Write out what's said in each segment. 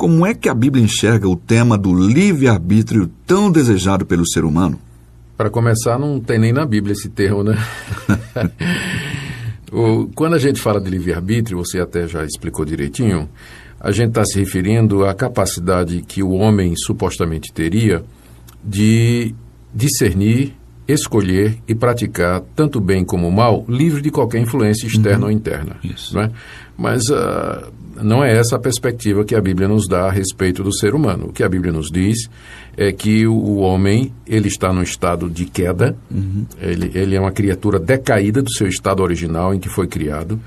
como é que a Bíblia enxerga o tema do livre-arbítrio tão desejado pelo ser humano? Para começar, não tem nem na Bíblia esse termo, né? Quando a gente fala de livre-arbítrio, você até já explicou direitinho, a gente está se referindo à capacidade que o homem supostamente teria de discernir, escolher e praticar tanto bem como o mal, livre de qualquer influência externa ou interna. Isso. Né? Mas não é essa a perspectiva que a Bíblia nos dá a respeito do ser humano. O que a Bíblia nos diz é que o homem, ele está no estado de queda, ele é uma criatura decaída do seu estado original em que foi criado,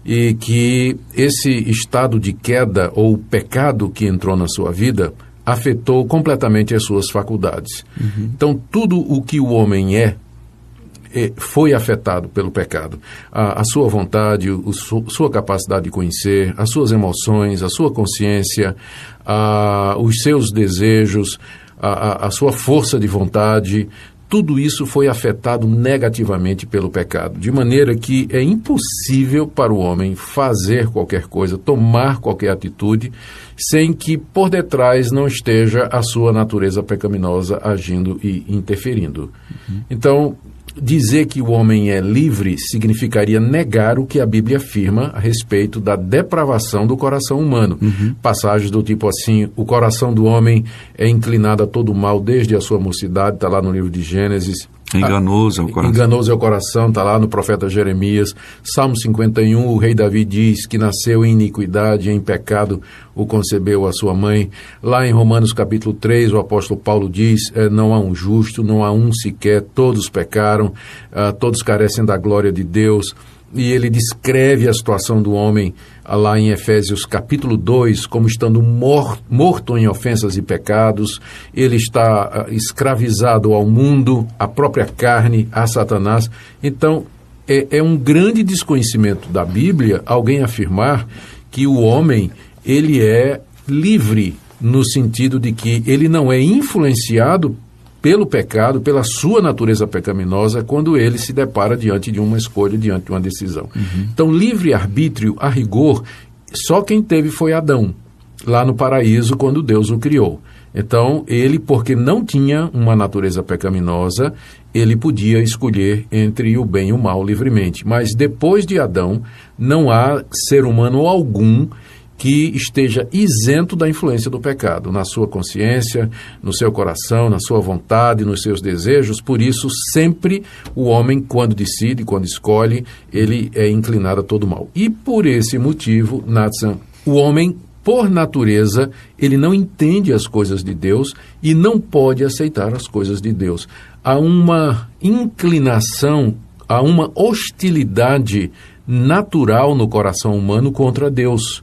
e que esse estado de queda ou pecado que entrou na sua vida afetou completamente as suas faculdades. Então, tudo o que o homem foi afetado pelo pecado. A sua vontade, sua capacidade de conhecer, as suas emoções, a sua consciência, os seus desejos, a sua força de vontade, tudo isso foi afetado negativamente pelo pecado, de maneira que é impossível para o homem fazer qualquer coisa, tomar qualquer atitude, sem que por detrás não esteja a sua natureza pecaminosa agindo e interferindo. Então, dizer que o homem é livre significaria negar o que a Bíblia afirma a respeito da depravação do coração humano. Passagens do tipo assim: o coração do homem é inclinado a todo mal desde a sua mocidade, está lá no livro de Gênesis. Enganoso é o coração. Enganoso é o coração, está lá no profeta Jeremias. Salmo 51, o rei Davi diz que nasceu em iniquidade, em pecado o concebeu a sua mãe. Lá em Romanos capítulo 3, o apóstolo Paulo diz, não há um justo, não há um sequer, todos pecaram, todos carecem da glória de Deus. E ele descreve a situação do homem lá em Efésios capítulo 2, como estando morto em ofensas e pecados. Ele está escravizado ao mundo, à própria carne, a Satanás. Então, é um grande desconhecimento da Bíblia alguém afirmar que o homem, ele é livre, no sentido de que ele não é influenciado pelo pecado, pela sua natureza pecaminosa, quando ele se depara diante de uma escolha, diante de uma decisão. Então, livre-arbítrio, a rigor, só quem teve foi Adão, lá no paraíso, quando Deus o criou. Então, ele, porque não tinha uma natureza pecaminosa, ele podia escolher entre o bem e o mal livremente. Mas depois de Adão, não há ser humano algum que esteja isento da influência do pecado, na sua consciência, no seu coração, na sua vontade, nos seus desejos. Por isso, sempre o homem, quando decide, quando escolhe, ele é inclinado a todo mal. E por esse motivo, Natsan, o homem, por natureza, ele não entende as coisas de Deus e não pode aceitar as coisas de Deus. Há uma inclinação, há uma hostilidade natural no coração humano contra Deus,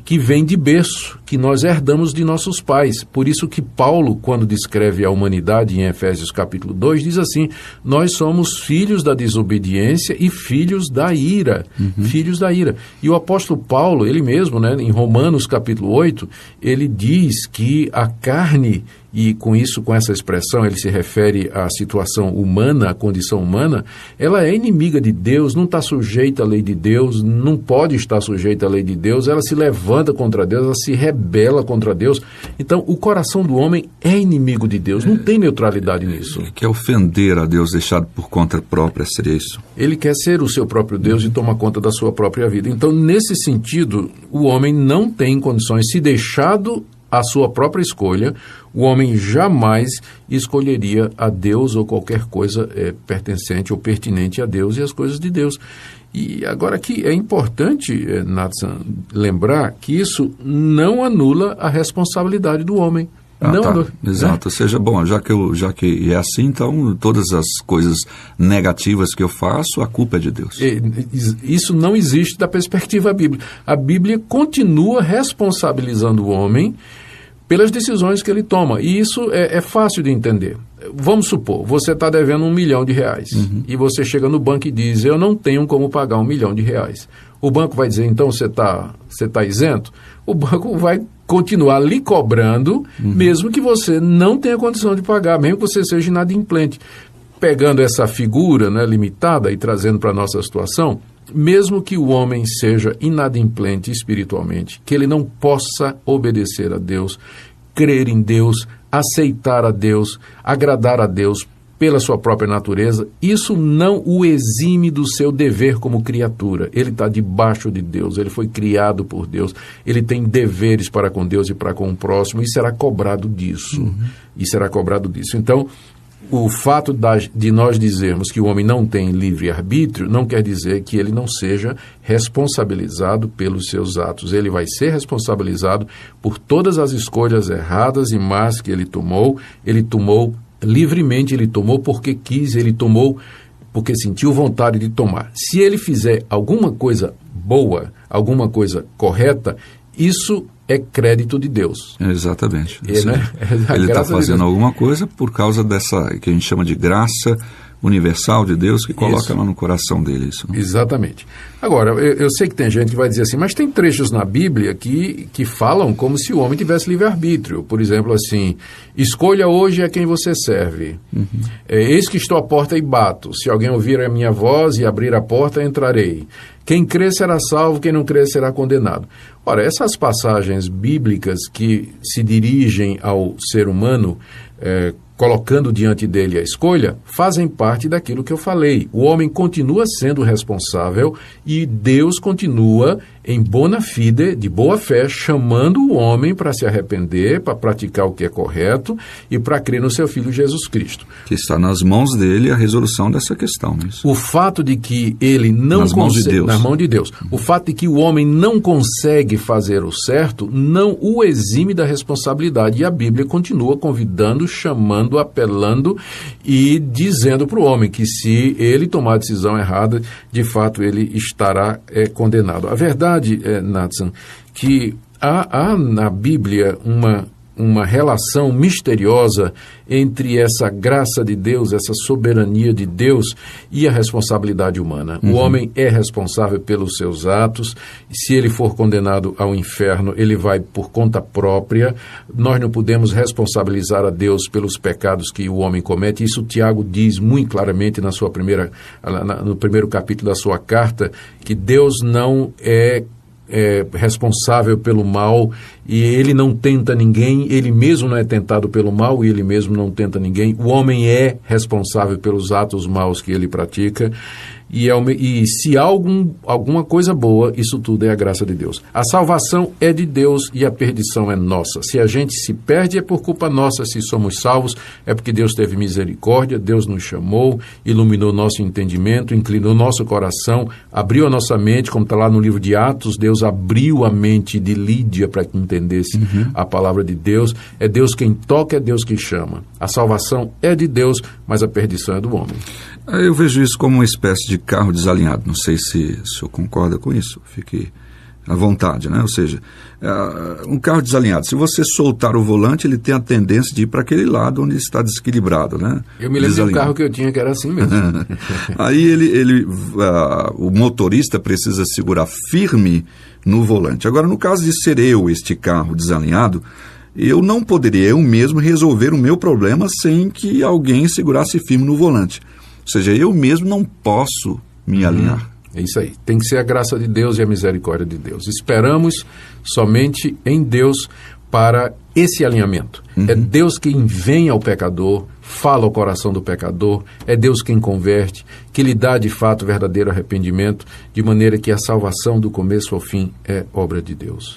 que vem de berço, que nós herdamos de nossos pais. Por isso que Paulo, quando descreve a humanidade em Efésios capítulo 2, diz assim: nós somos filhos da desobediência e filhos da ira. Filhos da ira. E o apóstolo Paulo, ele mesmo, né, em Romanos capítulo 8, ele diz que a carne, e com essa expressão ele se refere à situação humana, à condição humana, ela é inimiga de Deus, não está sujeita à lei de Deus, não pode estar sujeita à lei de Deus, ela se levanta contra Deus, ela se rebela contra Deus. Então, o coração do homem é inimigo de Deus, não tem neutralidade nisso. Ele quer ofender a Deus, deixado por conta própria, seria isso? Ele quer ser o seu próprio Deus e tomar conta da sua própria vida. Então, nesse sentido, o homem não tem condições, se deixado a sua própria escolha, o homem jamais escolheria a Deus ou qualquer coisa pertencente ou pertinente a Deus e as coisas de Deus. E agora que é importante, Natsan, lembrar que isso não anula a responsabilidade do homem. Exato, ou seja, bom, já que é assim, então todas as coisas negativas que eu faço, a culpa é de Deus. Isso não existe da perspectiva bíblica. A Bíblia continua responsabilizando o homem pelas decisões que ele toma, e isso é fácil de entender. Vamos supor, você está devendo R$1 milhão, e você chega no banco e diz, eu não tenho como pagar R$1 milhão. O banco vai dizer, então você tá isento? O banco vai continuar lhe cobrando, mesmo que você não tenha condição de pagar, mesmo que você seja inadimplente. Pegando essa figura, né, limitada e trazendo para a nossa situação, mesmo que o homem seja inadimplente espiritualmente, que ele não possa obedecer a Deus, crer em Deus, aceitar a Deus, agradar a Deus pela sua própria natureza, isso não o exime do seu dever como criatura. Ele está debaixo de Deus, ele foi criado por Deus, ele tem deveres para com Deus e para com o próximo, e será cobrado disso. E será cobrado disso. Então, o fato de nós dizermos que o homem não tem livre-arbítrio não quer dizer que ele não seja responsabilizado pelos seus atos. Ele vai ser responsabilizado por todas as escolhas erradas e más que ele tomou. Ele tomou livremente, ele tomou porque quis, ele tomou porque sentiu vontade de tomar. Se ele fizer alguma coisa boa, alguma coisa correta, isso é crédito de Deus. Exatamente. Né? Ele está fazendo alguma coisa por causa dessa, que a gente chama de graça universal de Deus, que coloca lá no coração dele isso. Né? Exatamente. Agora, eu sei que tem gente que vai dizer assim, mas tem trechos na Bíblia que falam como se o homem tivesse livre-arbítrio. Por exemplo, assim, escolha hoje a quem você serve. Eis que estou à porta e bato. Se alguém ouvir a minha voz e abrir a porta, entrarei. Quem crê será salvo, quem não crê será condenado. Ora, essas passagens bíblicas que se dirigem ao ser humano, colocando diante dele a escolha, fazem parte daquilo que eu falei. O homem continua sendo responsável e Deus continua em bona fide, de boa fé, chamando o homem para se arrepender, para praticar o que é correto e para crer no seu Filho Jesus Cristo. Que está nas mãos dele a resolução dessa questão. Isso. O fato de que ele não nas mãos de Deus. Nas mãos de Deus. O fato de que o homem não consegue fazer o certo não o exime da responsabilidade. E a Bíblia continua convidando, chamando, apelando e dizendo para o homem que se ele tomar a decisão errada, de fato ele estará condenado. A verdade, Nathan, que há na Bíblia uma relação misteriosa entre essa graça de Deus, essa soberania de Deus e a responsabilidade humana. O homem é responsável pelos seus atos. Se ele for condenado ao inferno, ele vai por conta própria. Nós não podemos responsabilizar a Deus pelos pecados que o homem comete. Isso Tiago diz muito claramente no primeiro capítulo da sua carta, que Deus não é responsável pelo mal e ele não tenta ninguém, ele mesmo não é tentado pelo mal e ele mesmo não tenta ninguém. O homem é responsável pelos atos maus que ele pratica e se há alguma coisa boa, isso tudo é a graça de Deus. A salvação é de Deus e a perdição é nossa. Se a gente se perde é por culpa nossa, se somos salvos é porque Deus teve misericórdia, Deus nos chamou, iluminou nosso entendimento, inclinou nosso coração, abriu a nossa mente, como está lá no livro de Atos, Deus abriu a mente de Lídia para que entendesse a palavra de Deus. É Deus quem toca, é Deus quem chama. A salvação é de Deus, mas a perdição é do homem. Eu vejo isso como uma espécie de carro desalinhado. Não sei se o senhor concorda com isso. Fique à vontade, né? Ou seja, um carro desalinhado. Se você soltar o volante, ele tem a tendência de ir para aquele lado onde está desequilibrado, né? Eu me lembro de um carro que eu tinha que era assim mesmo. Aí o motorista precisa segurar firme no volante. Agora, no caso de ser este carro desalinhado, eu não poderia eu mesmo resolver o meu problema sem que alguém segurasse firme no volante. Ou seja, eu mesmo não posso me alinhar. É isso aí. Tem que ser a graça de Deus e a misericórdia de Deus. Esperamos somente em Deus para esse alinhamento. É Deus quem vem ao pecador, fala ao coração do pecador, é Deus quem converte, que lhe dá de fato verdadeiro arrependimento, de maneira que a salvação do começo ao fim é obra de Deus.